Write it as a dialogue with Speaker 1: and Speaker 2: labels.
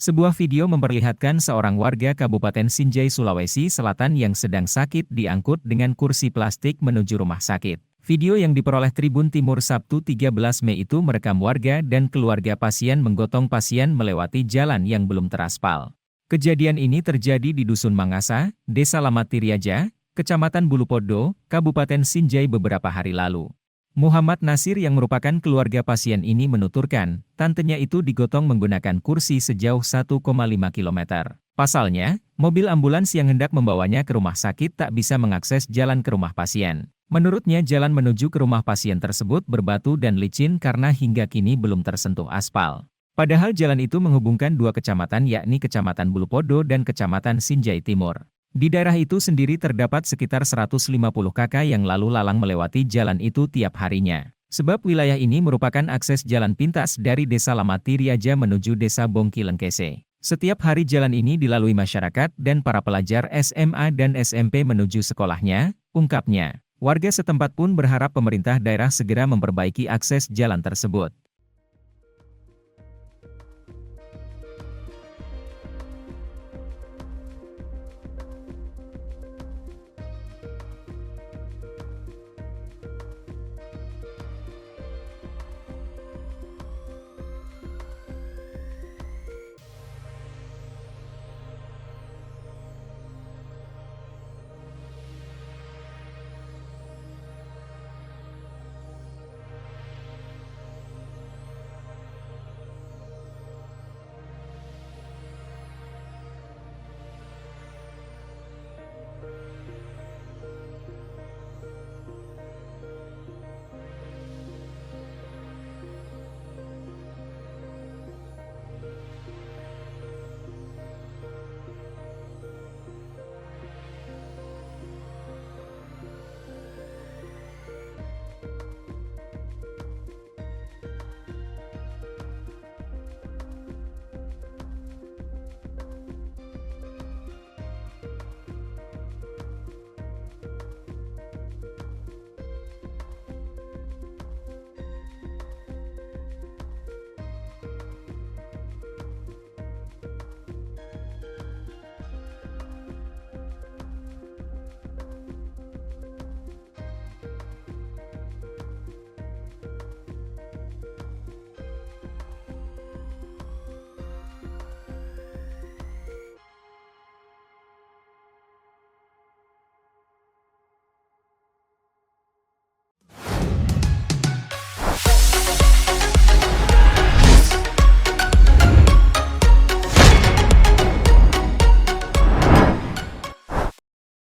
Speaker 1: Sebuah video memperlihatkan seorang warga Kabupaten Sinjai, Sulawesi Selatan yang sedang sakit diangkut dengan kursi plastik menuju rumah sakit. Video yang diperoleh Tribun Timur Sabtu 13 Mei itu merekam warga dan keluarga pasien menggotong pasien melewati jalan yang belum teraspal. Kejadian ini terjadi di Dusun Mangasa, Desa Lamatiriaja, Kecamatan Bulupodo, Kabupaten Sinjai beberapa hari lalu. Muhammad Nasir yang merupakan keluarga pasien ini menuturkan, tantenya itu digotong menggunakan kursi sejauh 1,5 km. Pasalnya, mobil ambulans yang hendak membawanya ke rumah sakit tak bisa mengakses jalan ke rumah pasien. Menurutnya jalan menuju ke rumah pasien tersebut berbatu dan licin karena hingga kini belum tersentuh aspal. Padahal jalan itu menghubungkan dua kecamatan yakni Kecamatan Bulupodo dan Kecamatan Sinjai Timur. Di daerah itu sendiri terdapat sekitar 150 kakak yang lalu lalang melewati jalan itu tiap harinya. Sebab wilayah ini merupakan akses jalan pintas dari Desa Lamatiriaja menuju Desa Bongki Lengkese. Setiap hari jalan ini dilalui masyarakat dan para pelajar SMA dan SMP menuju sekolahnya, ungkapnya. Warga setempat pun berharap pemerintah daerah segera memperbaiki akses jalan tersebut.